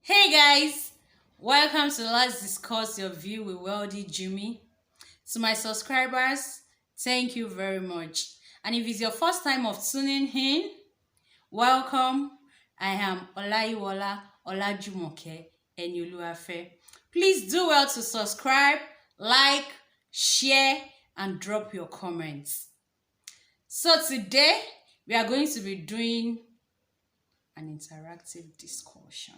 Hey guys, welcome to Let's Discuss Your View with Wealthy Jimmy. To my subscribers, thank you very much. And if it's your first time of tuning in, welcome. I am Olayiwola Olajumoke Enyoluafe. Please do well to subscribe, like, share, and drop your comments. So today, we are going to be doing an interactive discussion.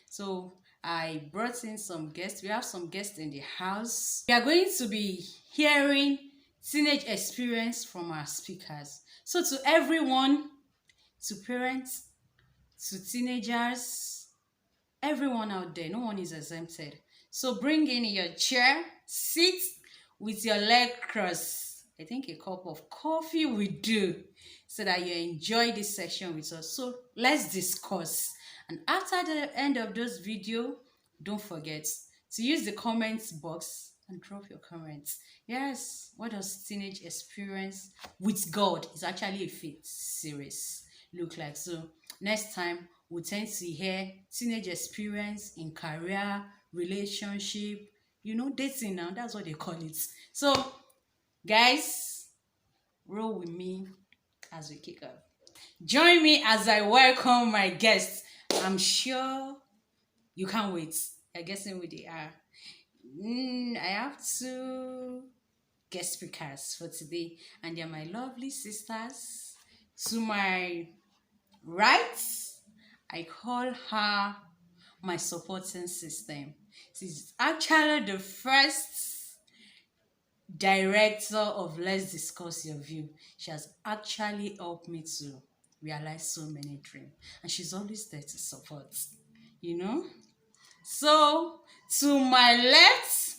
So I brought in some guests. We have some guests in the house. We are going to be hearing teenage experience from our speakers. So to everyone, to parents, to teenagers, everyone out there, no one is exempted. So bring in your chair, sit with your leg crossed. I think a cup of coffee will do so that you enjoy this section with us. So let's discuss. And after the end of this video, don't forget to use the comments box and drop your comments. Yes, what does teenage experience with God is actually a faith series look like? So next time we tend to hear teenage experience in career, relationship, dating now. That's what they call it. So guys, roll with me as we kick off. Join me as I welcome my guests. I'm sure you can't wait. You're guessing who they are. I have two guest speakers for today, and they're my lovely sisters. To my right, I call her my supporting system. She's actually the first director of Let's Discuss Your View. She has actually helped me to realize so many dreams, and she's always there to support, So to my left,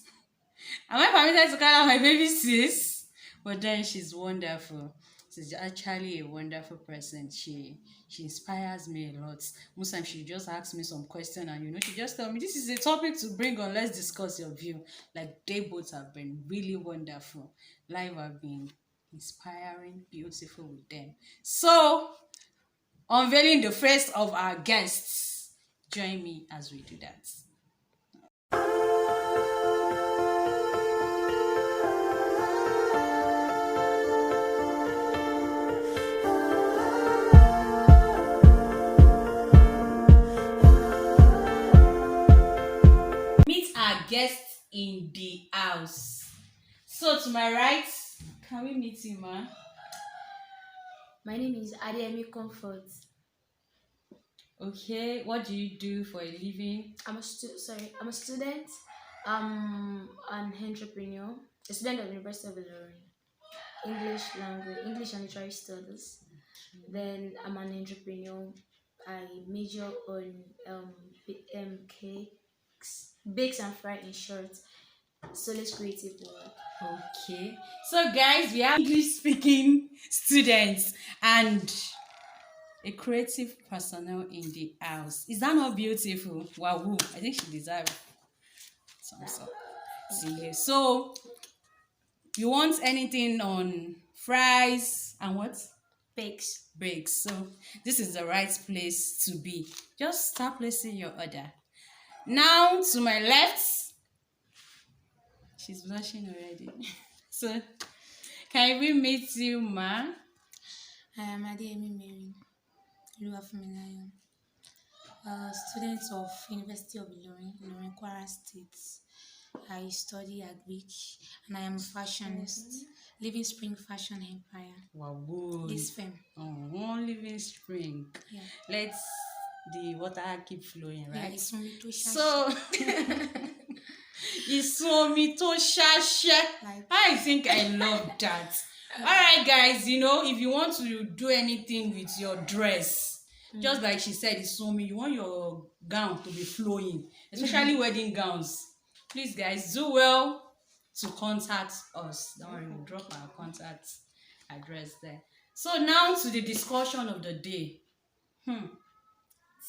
am I permitted to call her my baby sis? But then she's wonderful. She's actually a wonderful person. She inspires me a lot. Most times she just asks me some question, and she just tell me this is a topic to bring on. Let's discuss your view. Like, they both have been really wonderful. Life have been inspiring, beautiful with them. So unveiling the face of our guests, join me as we do that. Meet our guests in the house. So to my right, can we meet you, ma? My name is Adeyemi Comfort. Okay, what do you do for a living? I'm a student. I'm an entrepreneur, a student of the University of Ilorin, English and Literary Studies. Then I'm an entrepreneur. I major on cakes, bakes and fry in short, Solace Creative World. Okay, so guys, we have English speaking students and a creative personnel in the house. Is that not beautiful? Wow, I think she deserves some sort. So you want anything on fries and what? Bakes. So this is the right place to be. Just start placing your order. Now to my left, she's blushing already. So can we meet you, ma? I am Adeyemi Mary Oluwafemilayo, student of University of Ilorin, Kwara State. I study Agric and I am a fashionist. Living Spring Fashion Empire. Wow, good. This firm. Oh, Living Spring. Yeah. Let the water keep flowing, right? Yeah, it's from so it's I think I love that. All right, guys, if you want to do anything with your dress, just like she said, you want your gown to be flowing, especially wedding gowns. Please, guys, do well to contact us. Don't worry, we'll drop our contact address there. So now to the discussion of the day.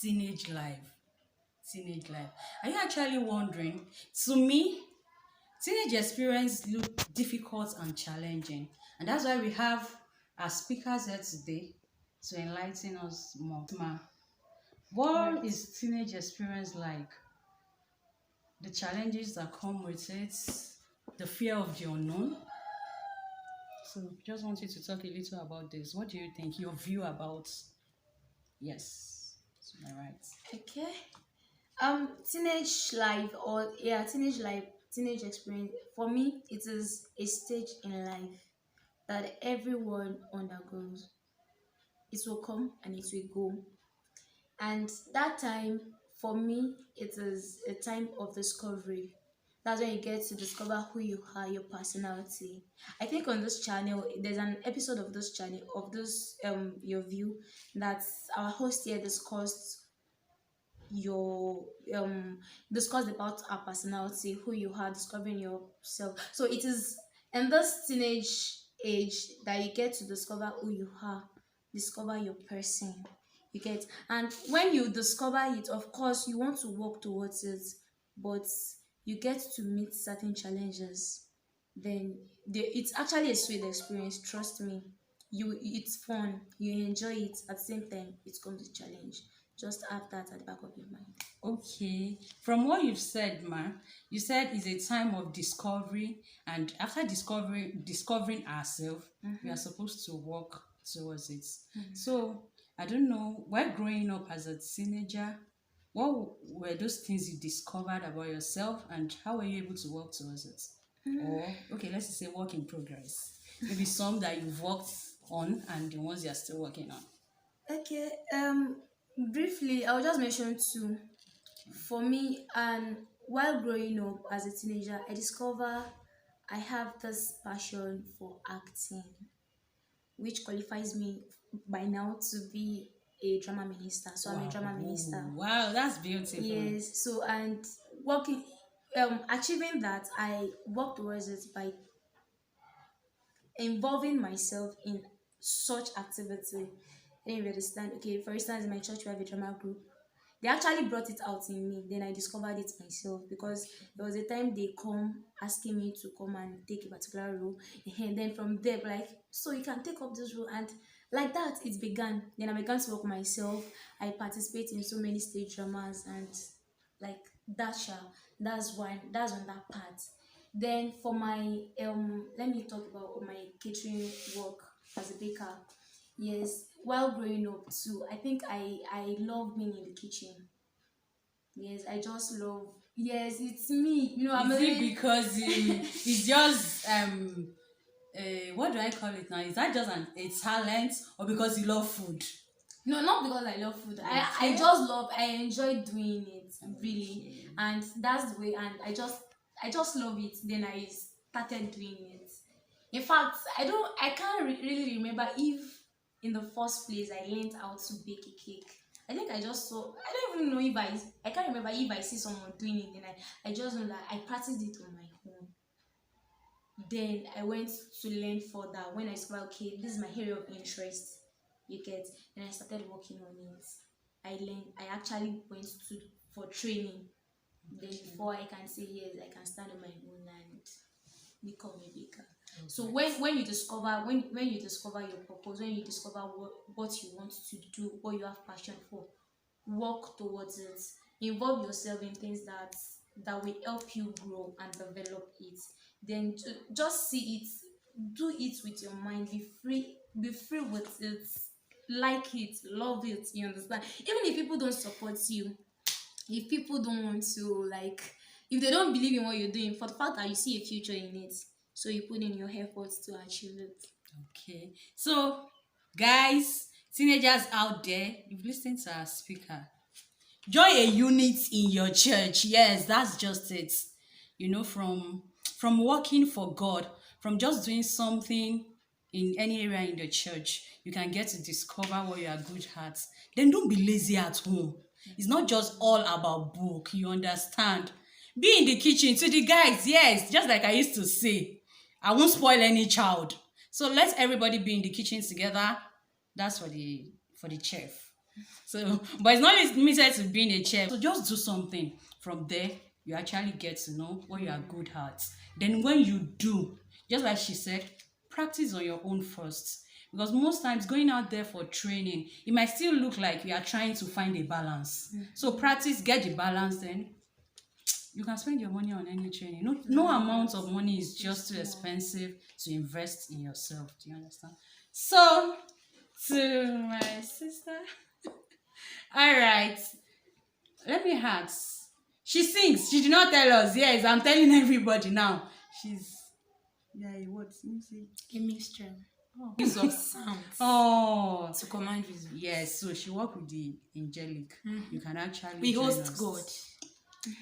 Teenage life. Are you actually wondering? To me, teenage experience look difficult and challenging, and that's why we have our speakers here today to enlighten us more. What Right. is teenage experience like? The challenges that come with it, the fear of the unknown. So, just want you to talk a little about this. What do you think? Your view about? Yes, am I right? Okay. Teenage life, or yeah, teenage life, teenage experience. For me, it is a stage in life that everyone undergoes. It will come and it will go. And that time, for me, it is a time of discovery. That's when you get to discover who you are, your personality. I think on this channel, there's an episode of this channel, of this your view, that our host here discussed your discussed about our personality, who you are, discovering yourself. So it is in this teenage age that you get to discover who you are, discover your person. You get, and when you discover it, of course you want to work towards it, but you get to meet certain challenges. Then it's actually a sweet experience, trust me. It's fun, you enjoy it. At the same time, it comes with challenge. Just have that at the back of your mind. Okay. From what you've said, ma, you said it's a time of discovery, and after discovering ourselves, we are supposed to work towards it. So I don't know. While growing up as a teenager, what were those things you discovered about yourself, and how were you able to work towards it? Or okay, let's just say work in progress. Maybe some that you've worked on, and the ones you're still working on. Okay, briefly, I'll just mention two. For me, and while growing up as a teenager, I discover I have this passion for acting, which qualifies me by now to be a drama minister. So I'm a Wow, drama minister. wow, that's beautiful. Yes. So and working, achieving that, I work towards it by involving myself in such activity. I didn't understand. Okay, for instance, in my church we have a drama group. They actually brought it out in me. Then I discovered it myself because there was a time they come asking me to come and take a particular role, and then from there, like, so you can take up this role, and like that it began. Then I began to work myself. I participate in so many stage dramas, and like that's one. That's on that part. Then for my let me talk about my catering work as a baker. Yes, while growing up too, I think I love being in the kitchen. Yes, I just love. Yes, it's me. I'm Is it a. because it's just what do I call it now? Is that just a talent, or because you love food? No, not because I love food. I Okay. just love. I enjoy doing it really, Okay. and that's the way. And I just love it. Then I started doing it. In fact, I can't really remember if in the first place I learned how to bake a cake. I think I just saw. I don't even know if I can't remember if I see someone doing it. Then I just know that I practiced it on my own. Then I went to learn further when I discovered, okay, this is my area of interest. You get, and I started working on it. I actually went to for training. Then before I can say yes, I can stand on my own and become a baker. So when you discover when you discover your purpose, when you discover what you want to do, what you have passion for, work towards it. Involve yourself in things that will help you grow and develop it. Then just see it, do it with your mind. Be free with it. Like it, love it. You understand? Even if people don't support you, if people don't want to, like, if they don't believe in what you're doing, for the fact that you see a future in it, so you put in your efforts to achieve it. Okay. So, guys, teenagers out there, you've listened to our speaker. Join a unit in your church. Yes, that's just it. From working for God, from just doing something in any area in the church, you can get to discover what you are good at. Then don't be lazy at home. It's not just all about book, you understand? Be in the kitchen. To the guys, yes, just like I used to say, I won't spoil any child. So let everybody be in the kitchen together. That's for the chef. So, but it's not limited to being a chef. So just do something. From there, you actually get to know what you are good at. Then when you do, just like she said, practice on your own first. Because most times going out there for training, it might still look like we are trying to find a balance. So practice, get the balance, then you can spend your money on any training. No amount of money is just too expensive to invest in yourself. Do you understand? So, to my sister, all right, let me ask. She sings. She did not tell us. Yes, I'm telling everybody now. She's what music? A mixture. Use Of sounds. Oh, To command results. yes. So she worked with the angelic. You can actually. We join host us. God.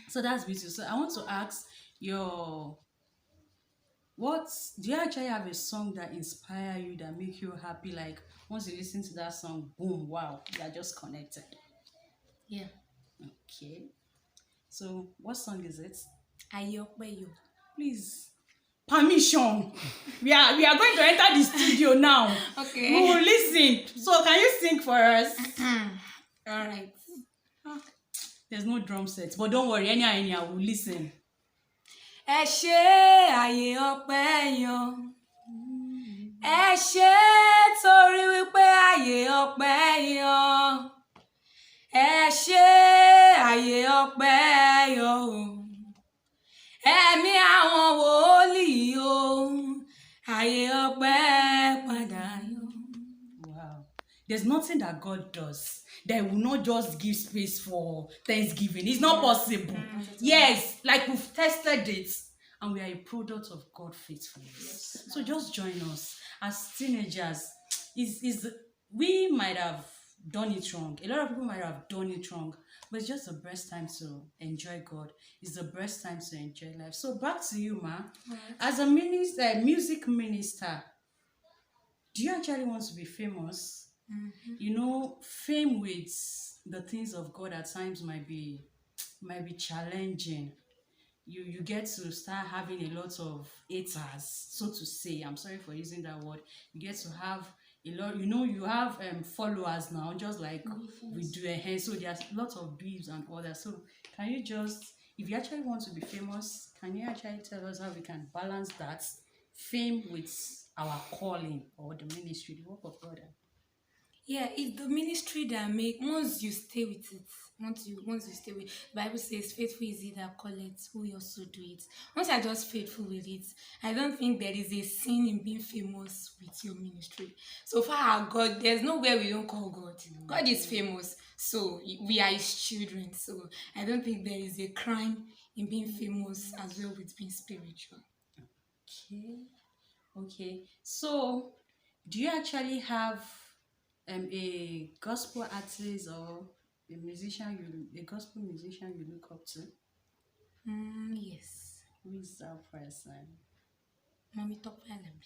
So that's beautiful. So I want to ask your, what do you actually have a song that inspire you, that make you happy? Like once you listen to that song, boom, wow, you are just connected. Yeah. Okay. So what song is it? Ayopeyo. Please. Permission. We are going to enter the studio now. Okay. We will listen. So can you sing for us? All right. There's no drum set, but don't worry, anyhow, we'll listen. Ẹ ṣé ayé ọpẹ́ yọ. Ẹ ṣé torí wípé ayé ọpẹ́ yọ. Ẹ ṣé ayé ọpẹ́ yọ. Ẹ̀mí àwọn wòlíì o. Ayé ọpẹ́ padà yọ. Wow. There's nothing that God does that will not just give space for thanksgiving. It's not possible. Yes, like we've tested it, and we are a product of God's faithfulness. Yes, so just join us as teenagers. We might have done it wrong. A lot of people might have done it wrong, but it's just the best time to enjoy God. It's the best time to enjoy life. So back to you, Ma. As a music minister, do you actually want to be famous? Fame with the things of God at times might be challenging. You get to start having a lot of haters, so to say. I'm sorry for using that word. You get to have a lot. You have followers now, just like we do. So there's lots of beefs and all that. So can you just, if you actually want to be famous, can you actually tell us how we can balance that fame with our calling or the ministry, the work of God? Yeah, it's the ministry that make, once you stay with it, once you stay with, the Bible says faithful is he that calleth, who also do it. Once you're just faithful with it, I don't think there is a sin in being famous with your ministry. So far our God, there's nowhere we don't call God. God is famous, so we are his children. So I don't think there is a crime in being famous as well with being spiritual. Okay. So do you actually have a gospel artist or a gospel musician you look up to? Yes. Who is that person? Mommy Top Allen.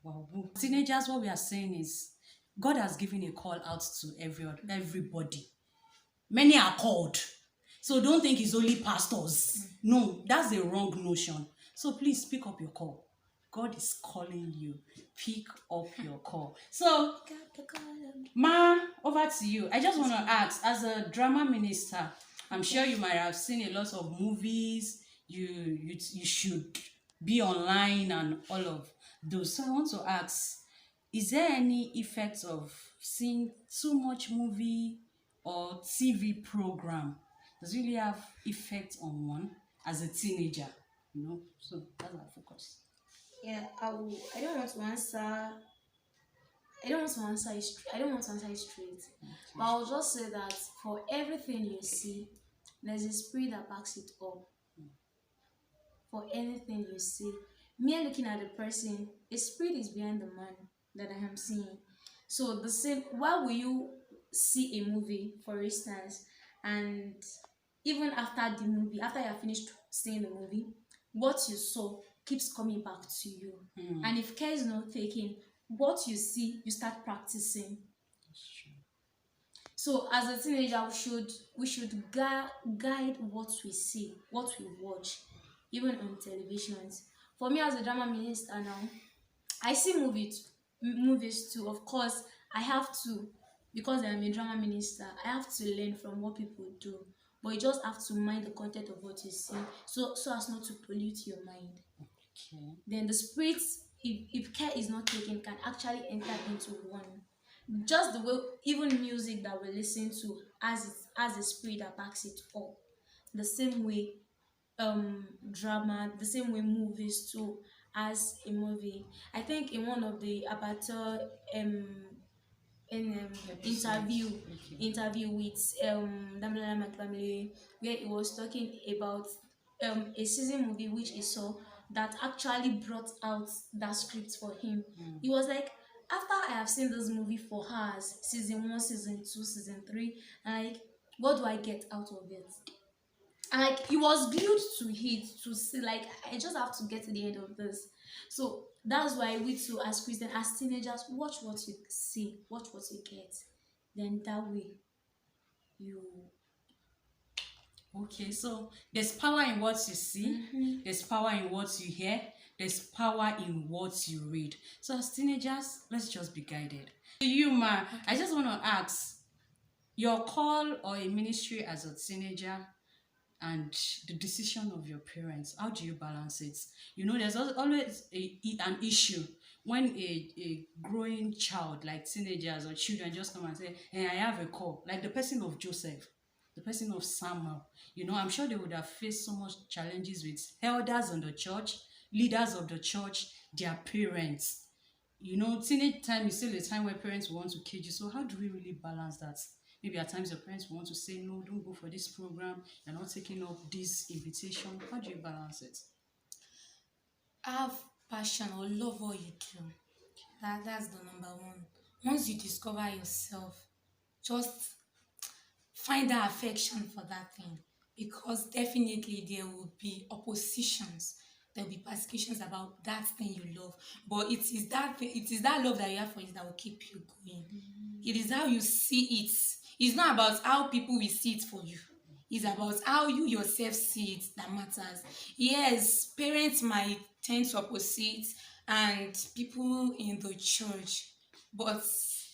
Wow. Teenagers, what we are saying is God has given a call out to everybody. Many are called. So don't think it's only pastors. No, that's a wrong notion. So please pick up your call. God is calling you. Pick up your call. So, Ma, over to you. I just want to ask, as a drama minister, I'm sure you might have seen a lot of movies. You should be online and all of those. So I want to ask, is there any effect of seeing too much movie or TV program? Does it really have effect on one as a teenager? So that's our focus. Yeah, I don't want to answer. I don't want to answer it straight. But I'll just say that for everything you see, there's a spirit that backs it up. For anything you see, me looking at the person, a spirit is behind the man that I am seeing. So the same. Why will you see a movie, for instance, and even after the movie, after you have finished seeing the movie, what you saw keeps coming back to you. And if care is not taken, what you see, you start practicing. That's true. So as a teenager, we should guide what we see, what we watch, even on televisions. For me as a drama minister now, I see movies too. Of course, I have to, because I'm a drama minister, I have to learn from what people do. But you just have to mind the content of what you see, so as not to pollute your mind. Okay. Then the spirit if care is not taken, can actually enter into one. Just the way even music that we listen to has a spirit that backs it up. The same way drama, the same way movies too, as a movie. I think in one of the Avatar in Episodes. Okay. interview with Mike-Bamiloye, where he was talking about a season movie which he saw that actually brought out that script for him. He was like, after I have seen this movie for hours, season one, season two, season three, like, what do I get out of it? And like, he was glued to it to see, like, I just have to get to the end of this. So that's why we too, as Christians, as teenagers, watch what you see, watch what you get. Then that way you Okay, so there's power in what you see, there's power in what you hear, there's power in what you read. So as teenagers, let's just be guided. To you, Ma, I just want to ask your call or a ministry as a teenager and the decision of your parents, how do you balance it? You know, there's always an issue when a growing child, like teenagers or children, just come and say, hey, I have a call, like the person of Joseph, the person of Samuel. You know, I'm sure they would have faced so much challenges with elders in the church, leaders of the church, their parents. You know, teenage time is still a time where parents want to cage you. So how do we really balance that? Maybe at times your parents want to say, no, don't go for this program. You're not taking up this invitation. How do you balance it? have passion or love what you do. That's the number one. Once you discover yourself, just find that affection for that thing, because definitely there will be oppositions, there will be persecutions about that thing you love, but it is that love that you have for it that will keep you going. It is how you see it. It's not about how people will see it for you. It's about how you yourself see it that matters. Yes, parents might tend to opposite, and people in the church, but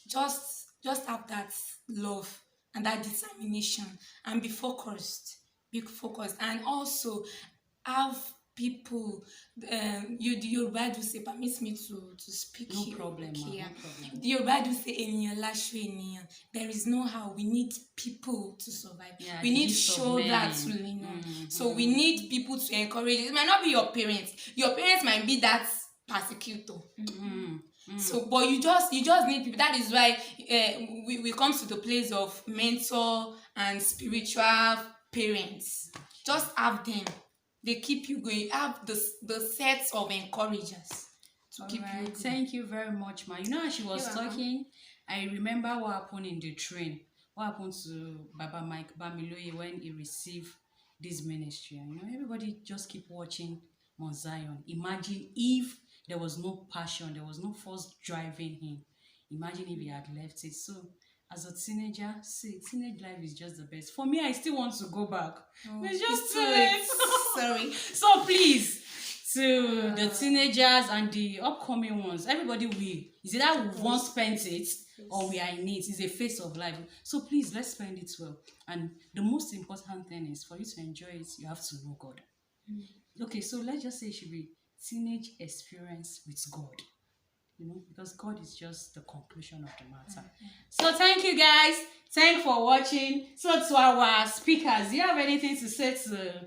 just have that love and that determination, and be focused, and also have people. The Yoruba do say, permit me to speak No here. problem, Okay, ma, yeah. no problem. The Yoruba do say, "Eniyan lasho eniyan." There is no how. We need people to survive. Yeah, We the need gift of shoulder to men. lean on. So we need people to encourage. It might not be your parents. Your parents might be that persecutor. So, but you just need people. That is why we come to the place of mentor and spiritual parents. Just have them. They keep you going. Have the sets of encouragers to keep you going. Thank you very much, ma. You know, as she was You're welcome. talking, I remember what happened in the train. What happened to Baba Mike-Bamiloye when he received this ministry? And, you know, everybody just keep watching Mount Zion. Imagine if there was no passion, there was no force driving him. Imagine if he had left it. So, as a teenager, see, teenage life is just the best. For me, I still want to go back. It's just too late. Sorry. So please, to the teenagers and the upcoming ones, everybody will. Is it that we once spent it or we are in it? It's a phase of life. So please, let's spend it well. And the most important thing is for you to enjoy it, you have to know God. Okay, so let's just say it should be teenage experience with God. You know, because God is just the conclusion of the matter. So thank you guys. Thanks for watching. So to our speakers, do you have anything to say to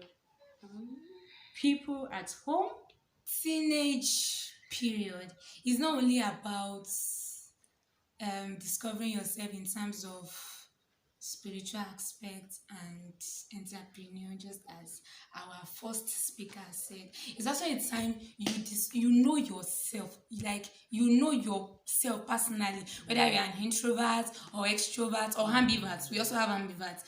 people at home? Teenage period is not only about discovering yourself in terms of spiritual aspect and entrepreneur, just as our first speaker said. It's also a time you know yourself, like you know yourself personally, whether you're an introvert or extrovert or ambivert. We also have ambivert.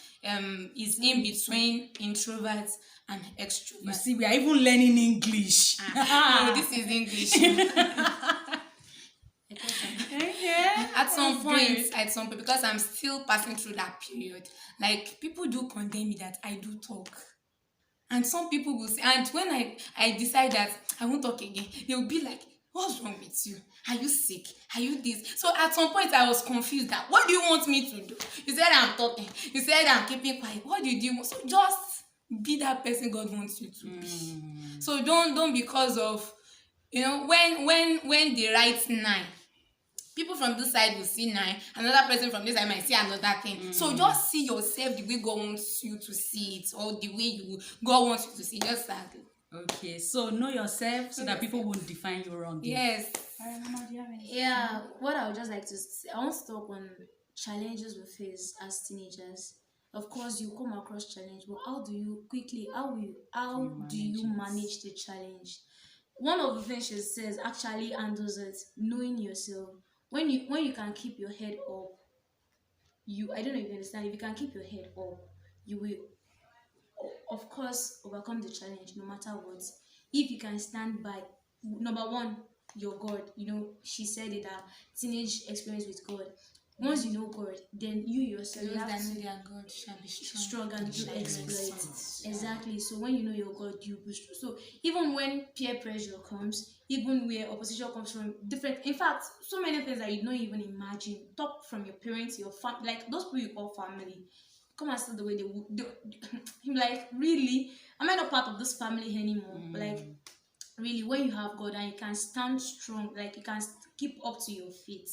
Is in between introvert and extrovert. You see, we are even learning English. No, this is English. Okay. At some point, because I'm still passing through that period, like people do condemn me that I do talk, and some people will say, and when I decide that I won't talk again, they will be like, what's wrong with you? Are you sick? Are you this? So at some point I was confused that what do you want me to do? You said I'm talking, you said I'm keeping quiet. What did you want? So just be that person God wants you to be. So don't because of when they write 9, people from this side will see 9, another person from this side might see another thing. So just see yourself the way God wants you to see it, or the way God wants you to see it. Just that. Okay, so know yourself so that people won't define you wrongly. Yes. Mama, do you have anything? Yeah, what I would just like to say, I want to talk on challenges we face as teenagers. Of course, you come across challenge, but how do you manage the challenge? One of the things she says actually handles it, knowing yourself. When you can keep your head up, I don't know if you understand. If you can keep your head up, you will of course overcome the challenge no matter what. If you can stand by, number one, your God. She said it, that teenage experience with God. Once you know God, then you yourself, Those you have that to know their God shall be strong and do exploits. exploits. Exactly. So when you know your God, you be strong. So even when peer pressure comes, even where opposition comes from different, in fact, so many things that you don't even imagine, talk from your parents, your family, like those people you call family, come and see the way I'm like, really, am I not part of this family anymore? Like, really, when you have God and you can stand strong, like you can keep up to your feet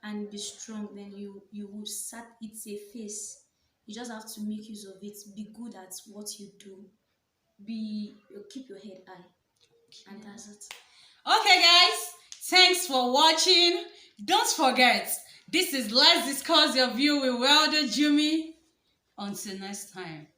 and be strong, then you will start. It's a face. You just have to make use of it. Be good at what you do. Keep your head high, and that's it. Okay, guys, thanks for watching. Don't forget, this is Let's Discuss Your View with Welder Jimmy. Until next time.